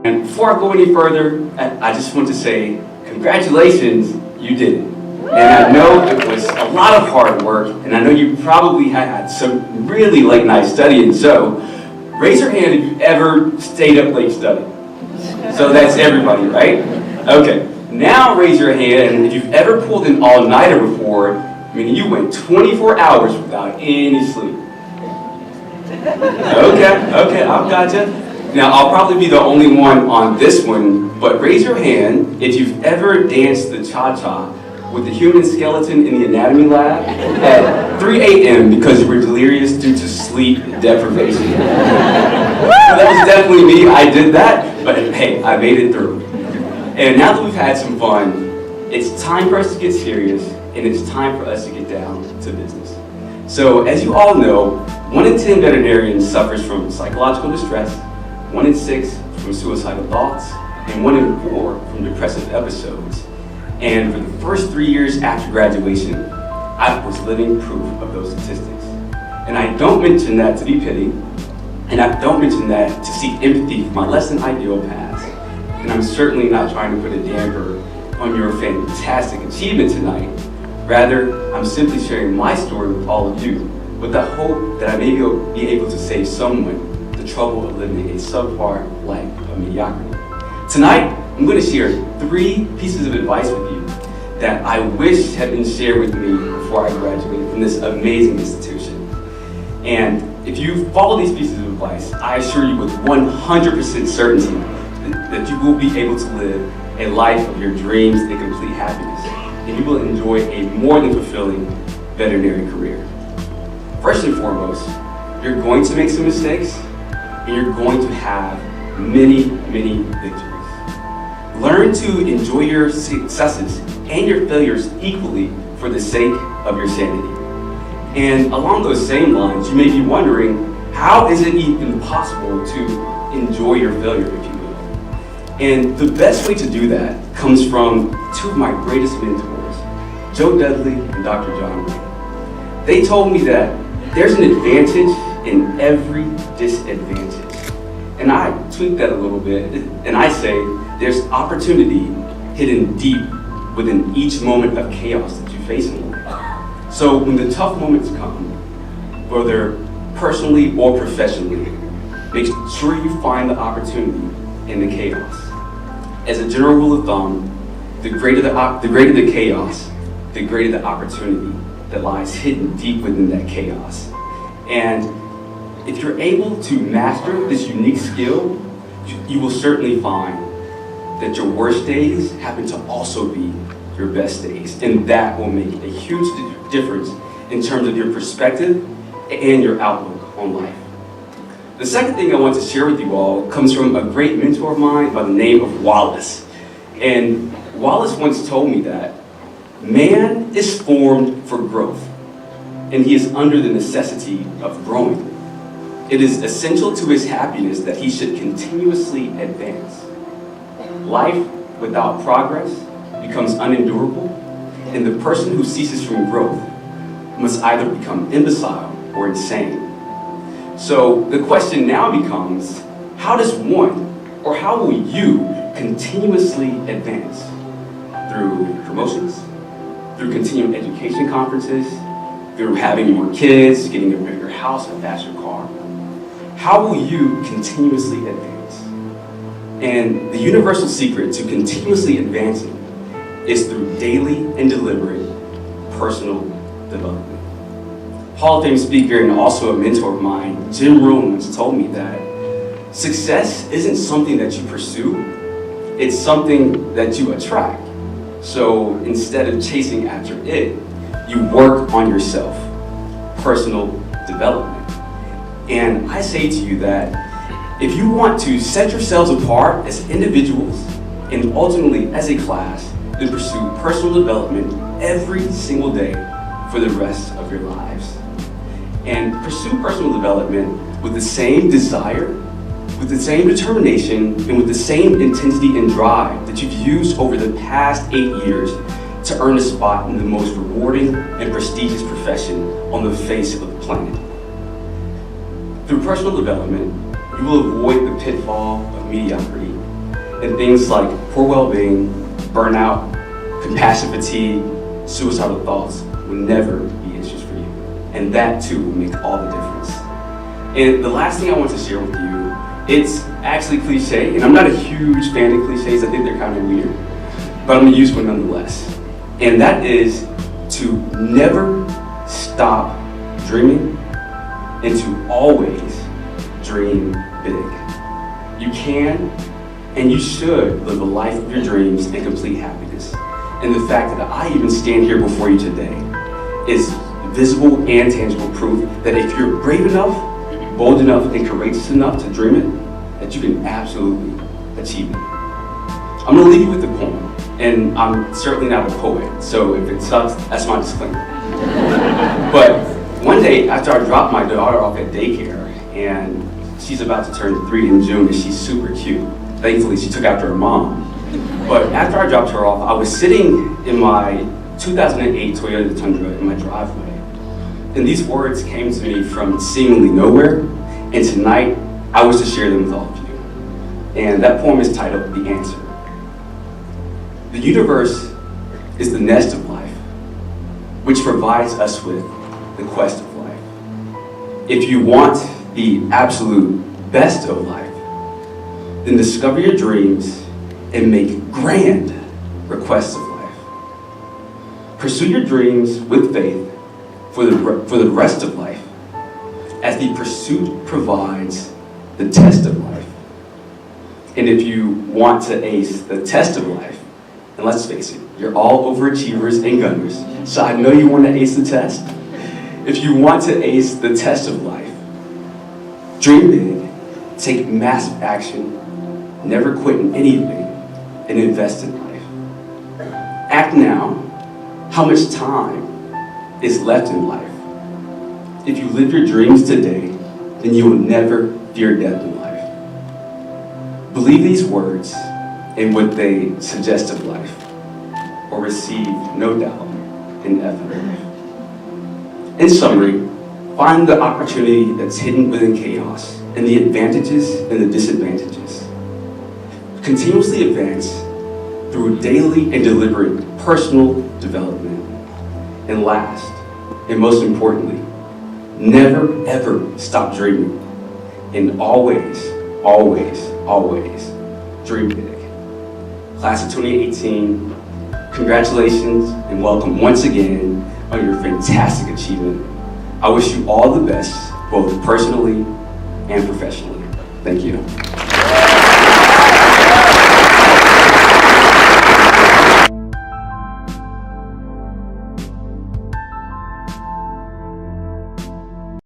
And before I go any further, I just want to say, congratulations, you did it. And I know it was a lot of hard work, and I know you probably had some really late night studying, so raise your hand if you've ever stayed up late studying. So that's everybody, right? Okay, now raise your hand if you've ever pulled an all-nighter before, meaning you went 24 hours without any sleep. Okay, I've got you. Now, I'll probably be the only one on this one, but raise your hand if you've ever danced the cha-cha with the human skeleton in the anatomy lab at 3 a.m. because you were delirious due to sleep deprivation. Well, that was definitely me, I did that, but hey, I made it through. And now that we've had some fun, it's time for us to get serious, and it's time for us to get down to business. So, as you all know, 1 in 10 veterinarians suffers from psychological distress, 1 in 6 from suicidal thoughts, and 1 in 4 from depressive episodes. And for the first 3 years after graduation, I was living proof of those statistics. And I don't mention that to be pity, and I don't mention that to seek empathy for my less than ideal past. And I'm certainly not trying to put a damper on your fantastic achievement tonight. Rather, I'm simply sharing my story with all of you, with the hope that I may be able to save someone the trouble of living a subpar life of mediocrity. Tonight, I'm going to share 3 pieces of advice with you that I wish had been shared with me before I graduated from this amazing institution. And if you follow these pieces of advice, I assure you with 100% certainty that you will be able to live a life of your dreams and complete happiness, and you will enjoy a more than fulfilling veterinary career. First and foremost, you're going to make some mistakes, and you're going to have many, many victories. Learn to enjoy your successes and your failures equally for the sake of your sanity. And along those same lines, you may be wondering, how is it even possible to enjoy your failure, if you will? And the best way to do that comes from 2 of my greatest mentors, Joe Dudley and Dr. John Ray. They told me that there's an advantage in every disadvantage. And I tweak that a little bit, and I say there's opportunity hidden deep within each moment of chaos that you face in life. So when the tough moments come, whether personally or professionally, make sure you find the opportunity in the chaos. As a general rule of thumb, the greater the chaos, the greater the opportunity that lies hidden deep within that chaos. And if you're able to master this unique skill, you will certainly find that your worst days happen to also be your best days. And that will make a huge difference in terms of your perspective and your outlook on life. The second thing I want to share with you all comes from a great mentor of mine by the name of Wallace. And Wallace once told me that man is formed for growth, and he is under the necessity of growing. It is essential to his happiness that he should continuously advance. Life without progress becomes unendurable, and the person who ceases from growth must either become imbecile or insane. So the question now becomes, how does one, or how will you continuously advance? Through promotions, through continuing education conferences, through having more kids, getting a bigger house, a faster car. How will you continuously advance? And the universal secret to continuously advancing is through daily and deliberate personal development. Hall of Fame speaker and also a mentor of mine, Jim Rohn, once told me that success isn't something that you pursue, it's something that you attract. So instead of chasing after it, you work on yourself, personal development. And I say to you that if you want to set yourselves apart as individuals and ultimately as a class, then pursue personal development every single day for the rest of your lives. And pursue personal development with the same desire, with the same determination, and with the same intensity and drive that you've used over the past 8 years to earn a spot in the most rewarding and prestigious profession on the face of the planet. Through personal development, you will avoid the pitfall of mediocrity, And things like poor well-being, burnout, compassion fatigue, suicidal thoughts will never be issues for you. And that too will make all the difference. And the last thing I want to share with you, it's actually cliche, and I'm not a huge fan of cliches, I think they're kind of weird, but I'm gonna use one nonetheless. And that is to never stop dreaming and to always dream big. You can and you should live a life of your dreams and complete happiness. And the fact that I even stand here before you today is visible and tangible proof that if you're brave enough, bold enough, and courageous enough to dream it, that you can absolutely achieve it. I'm gonna leave you with a poem, and I'm certainly not a poet, so if it sucks, that's my disclaimer. But one day, after I dropped my daughter off at daycare, and she's about to turn 3 in June, and she's super cute. Thankfully, she took after her mom. But after I dropped her off, I was sitting in my 2008 Toyota Tundra in my driveway. And these words came to me from seemingly nowhere, and tonight, I was to share them with all of you. And that poem is titled, The Answer. The universe is the nest of life, which provides us with the quest of life. If you want the absolute best of life, then discover your dreams and make grand requests of life. Pursue your dreams with faith for the rest of life, as the pursuit provides the test of life. And if you want to ace the test of life, and let's face it, you're all overachievers and gunners, so I know you want to ace the test. If you want to ace the test of life, dream big, take massive action, never quit in anything, and invest in life. Act now. How much time is left in life? If you live your dreams today, then you will never fear death in life. Believe these words and what they suggest of life, or receive no doubt in life. In summary, find the opportunity that's hidden within chaos and the advantages and the disadvantages. Continuously advance through daily and deliberate personal development. And last, and most importantly, never ever stop dreaming. And always, always, always dream big. Class of 2018, congratulations and welcome once again on your fantastic achievement. I wish you all the best, both personally and professionally. Thank you.